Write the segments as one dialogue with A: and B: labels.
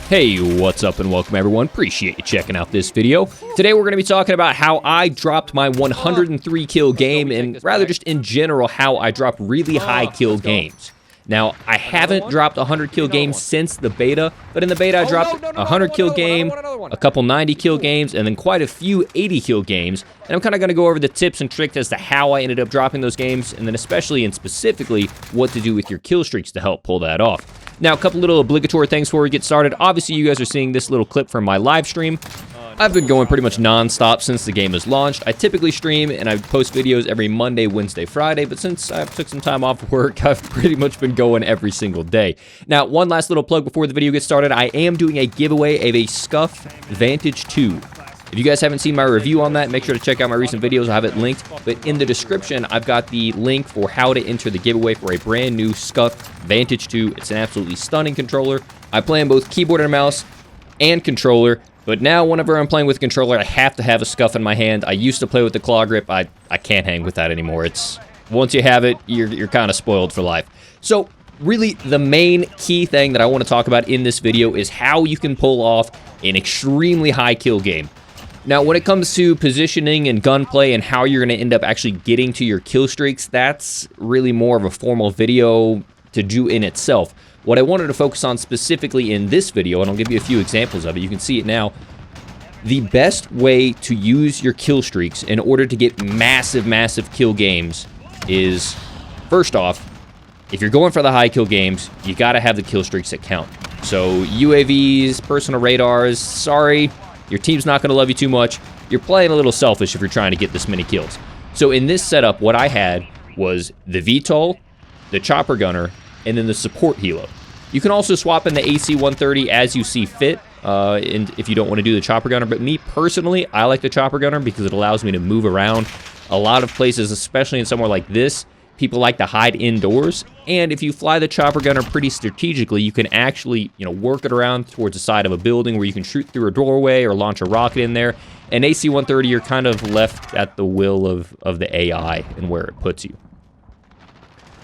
A: Hey, what's up and welcome everyone. Appreciate you checking out this video. Today we're going to be talking about how I dropped my 103 kill game and rather just in general how I drop really high kill games. Now, I haven't dropped a 100 kill game since the beta, but in the beta I dropped a 100 kill game, a couple 90 kill games, and then quite a few 80 kill games. And I'm kind of going to go over the tips and tricks as to how I ended up dropping those games, and then especially and specifically what to do with your kill streaks to help pull that off. Now, a couple little obligatory things before we get started. Obviously, you guys are seeing this little clip from my live stream. I've been going pretty much non-stop since the game was launched. I typically stream and I post videos every Monday, Wednesday, Friday, but since I took some time off work, I've pretty much been going every single day. Now, one last little plug before the video gets started. I am doing a giveaway of a SCUF Vantage 2. If you guys haven't seen my review on that, make sure to check out my recent videos. I have it linked, but in the description, I've got the link for how to enter the giveaway for a brand new SCUF Vantage 2. It's an absolutely stunning controller. I play on both keyboard and mouse and controller, but now whenever I'm playing with controller, I have to have a SCUF in my hand. I used to play with the claw grip. I can't hang with that anymore. It's once you have it, you're kind of spoiled for life. So really, the main key thing that I want to talk about in this video is how you can pull off an extremely high kill game. Now, when it comes to positioning and gunplay and how you're going to end up actually getting to your kill streaks, that's really more of a formal video to do in itself. What I wanted to focus on specifically in this video, and I'll give you a few examples of it, you can see it now, the best way to use your kill streaks in order to get massive kill games is, first off, if you're going for the high kill games, you got to have the kill streaks that count. So UAVs, personal radars, sorry, your team's not going to love you too much. You're playing a little selfish if you're trying to get this many kills. So in this setup, what I had was the VTOL, the chopper gunner, and then the support helo. You can also swap in the AC-130 as you see fit, and if you don't want to do the chopper gunner. But me personally, I like the chopper gunner because it allows me to move around a lot of places, especially in somewhere like this. People like to hide indoors, and if you fly the chopper gunner pretty strategically, you can actually, work it around towards the side of a building where you can shoot through a doorway or launch a rocket in there. And AC-130, you're kind of left at the will of the AI and where it puts you.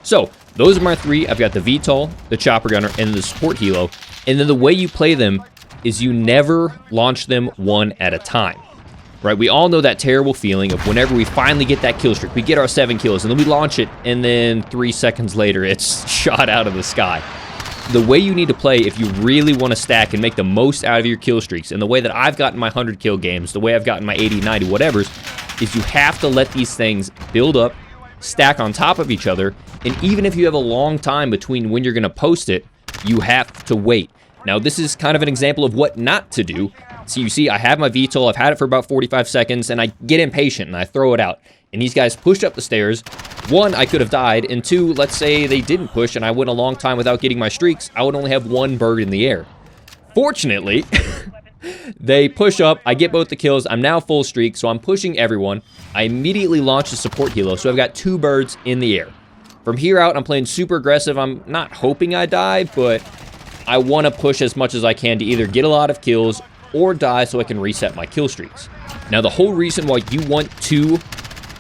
A: So, those are my three. I've got the VTOL, the chopper gunner, and the support helo. And then the way you play them is you never launch them one at a time. Right, we all know that terrible feeling of whenever we finally get that kill streak, we get our 7 kills, and then we launch it, and then 3 seconds later, it's shot out of the sky. The way you need to play if you really want to stack and make the most out of your kill streaks, and the way that I've gotten my 100 kill games, the way I've gotten my 80, 90, whatevers, is you have to let these things build up, stack on top of each other, and even if you have a long time between when you're going to post it, you have to wait. Now, this is kind of an example of what not to do. So you see, I have my VTOL, I've had it for about 45 seconds, and I get impatient, and I throw it out. And these guys pushed up the stairs. One, I could have died, and two, let's say they didn't push, and I went a long time without getting my streaks, I would only have one bird in the air. Fortunately, they push up, I get both the kills, I'm now full streak, so I'm pushing everyone. I immediately launch the support helo, so I've got 2 birds in the air. From here out, I'm playing super aggressive. I'm not hoping I die, but I want to push as much as I can to either get a lot of kills or die so I can reset my kill streaks. Now, the whole reason why you want 2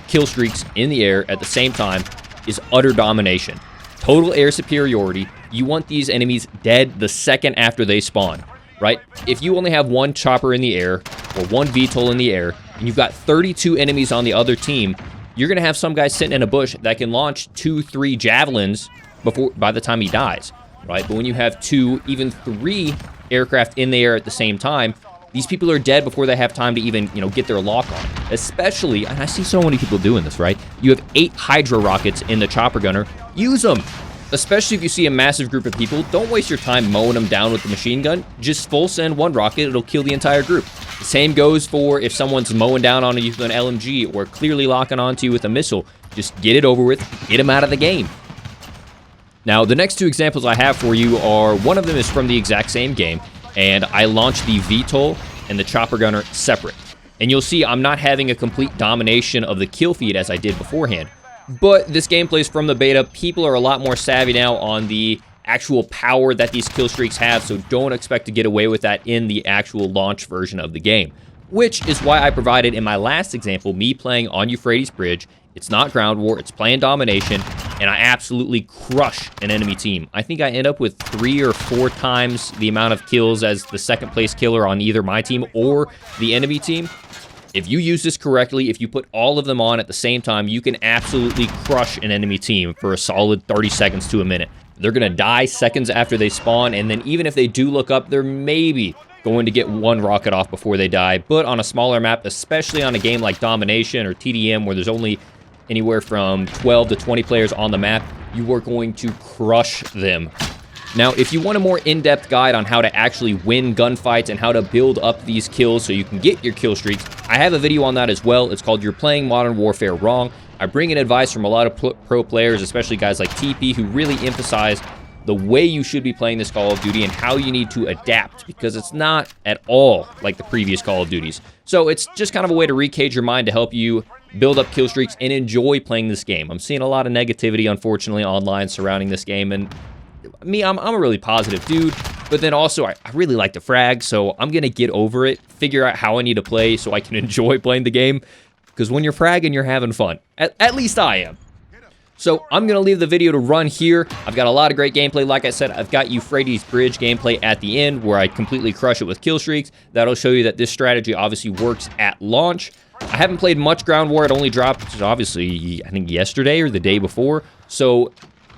A: kill streaks in the air at the same time is utter domination. Total air superiority. You want these enemies dead the second after they spawn, right? If you only have 1 chopper in the air or 1 VTOL in the air, and you've got 32 enemies on the other team, you're going to have some guy sitting in a bush that can launch 2, 3 javelins by the time he dies, right? But when you have 2, even 3 aircraft in the air at the same time, these people are dead before they have time to even, get their lock on. Especially, and I see so many people doing this, right? You have 8 Hydra rockets in the chopper gunner. Use them! Especially if you see a massive group of people, don't waste your time mowing them down with the machine gun. Just full send 1 rocket, it'll kill the entire group. The same goes for if someone's mowing down on you with an LMG or clearly locking onto you with a missile. Just get it over with, get them out of the game. Now, the next 2 examples I have for you are, one of them is from the exact same game, and I launched the VTOL and the chopper gunner separate. And you'll see I'm not having a complete domination of the kill feed as I did beforehand. But this gameplay is from the beta. People are a lot more savvy now on the actual power that these kill streaks have, so don't expect to get away with that in the actual launch version of the game. Which is why I provided in my last example, me playing on Euphrates Bridge It's not ground war, it's playing domination, and I absolutely crush an enemy team. I think I end up with 3 or 4 times the amount of kills as the second place killer on either my team or the enemy team. If you use this correctly, if you put all of them on at the same time, you can absolutely crush an enemy team for a solid 30 seconds to a minute. They're going to die seconds after they spawn, and then even if they do look up, they're maybe going to get 1 rocket off before they die. But on a smaller map, especially on a game like Domination or TDM, where there's only anywhere from 12 to 20 players on the map, you are going to crush them. Now, if you want a more in-depth guide on how to actually win gunfights and how to build up these kills so you can get your kill streaks, I have a video on that as well. It's called You're Playing Modern Warfare Wrong. I bring in advice from a lot of pro players, especially guys like TP, who really emphasize the way you should be playing this Call of Duty and how you need to adapt, because it's not at all like the previous Call of Duties. So it's just kind of a way to recage your mind to help you build up kill streaks and enjoy playing this game. I'm seeing a lot of negativity, unfortunately, online surrounding this game, and me, I'm a really positive dude, but then also I really like to frag, so I'm gonna get over it, figure out how I need to play so I can enjoy playing the game, because when you're fragging, you're having fun. At least I am. So I'm gonna leave the video to run here. I've got a lot of great gameplay. Like I said, I've got Euphrates Bridge gameplay at the end where I completely crush it with kill streaks. That'll show you that this strategy obviously works at launch. I haven't played much ground war. It only dropped, obviously, I think yesterday or the day before. So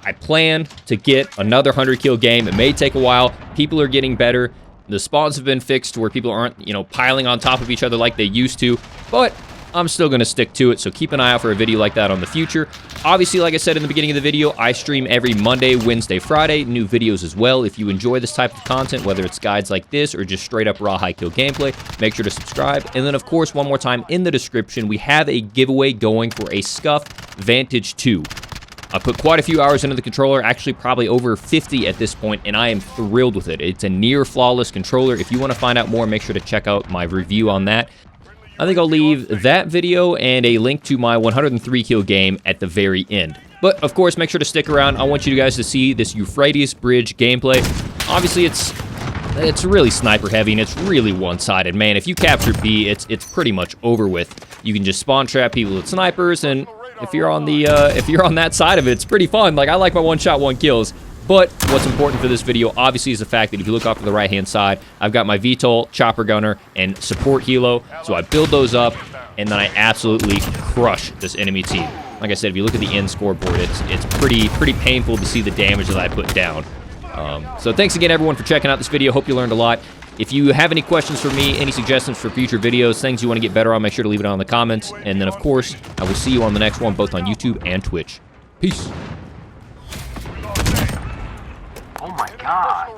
A: I plan to get another 100 kill game. It may take a while. People are getting better. The spawns have been fixed where people aren't, piling on top of each other like they used to. But I'm still going to stick to it, so keep an eye out for a video like that on the future. Obviously, like I said in the beginning of the video, I stream every Monday, Wednesday, Friday, new videos as well. If you enjoy this type of content, whether it's guides like this or just straight up raw high kill gameplay, make sure to subscribe. And then, of course, one more time in the description, we have a giveaway going for a SCUF Vantage 2. I put quite a few hours into the controller, actually probably over 50 at this point, and I am thrilled with it. It's a near flawless controller. If you want to find out more, make sure to check out my review on that. I think I'll leave that video and a link to my 103 kill game at the very end. But, of course, make sure to stick around. I want you guys to see this Euphrates Bridge gameplay. Obviously, it's really sniper heavy, and it's really one-sided. Man, if you capture B, it's pretty much over with. You can just spawn trap people with snipers, and if you're on that side of it, it's pretty fun. Like, I like my one-shot, one-kills. But what's important for this video, obviously, is the fact that if you look off to the right-hand side, I've got my VTOL, Chopper Gunner, and Support Helo. So I build those up, and then I absolutely crush this enemy team. Like I said, if you look at the end scoreboard, it's pretty painful to see the damage that I put down. So thanks again, everyone, for checking out this video. Hope you learned a lot. If you have any questions for me, any suggestions for future videos, things you want to get better on, make sure to leave it on in the comments. And then, of course, I will see you on the next one, both on YouTube and Twitch. Peace.
B: Oh my god.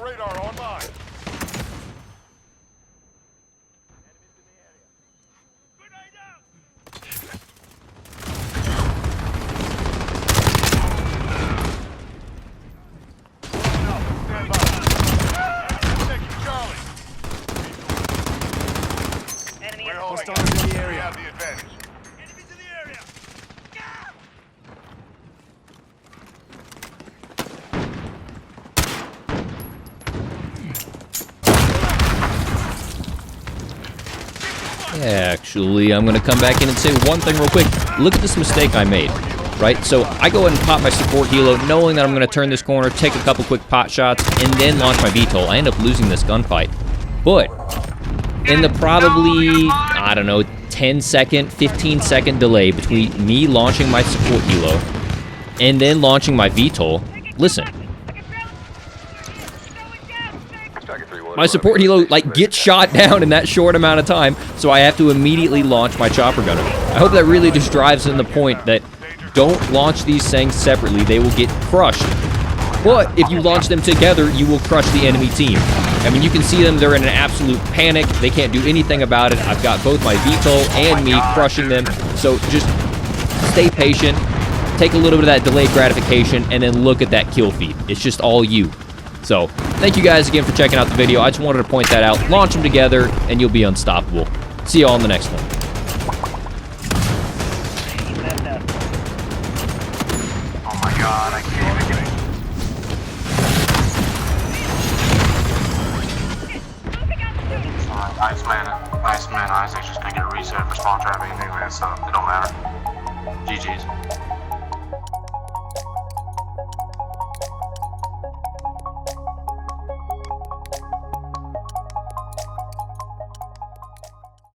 A: Actually, I'm going to come back in and say one thing real quick. Look at this mistake I made, right? So I go ahead and pop my support helo, knowing that I'm going to turn this corner, take a couple quick pot shots, and then launch my VTOL. I end up losing this gunfight. But in the probably, I don't know, 10-second, 15-second delay between me launching my support helo and then launching my VTOL, listen. My support helo, like, gets shot down in that short amount of time, so I have to immediately launch my chopper gunner. I hope that really just drives in the point that don't launch these things separately. They will get crushed. But if you launch them together, you will crush the enemy team. I mean, you can see them. They're in an absolute panic. They can't do anything about it. I've got both my VTOL and me crushing them. So just stay patient. Take a little bit of that delayed gratification, and then look at that kill feed. It's just all you. So, thank you guys again for checking out the video. I just wanted to point that out. Launch them together, and you'll be unstoppable. See you all in the next one.
B: Oh my god, I can't even get it. Iceman, Isaac's just gonna get a reset for spawn trapping anyway, so it don't matter.
C: GG's.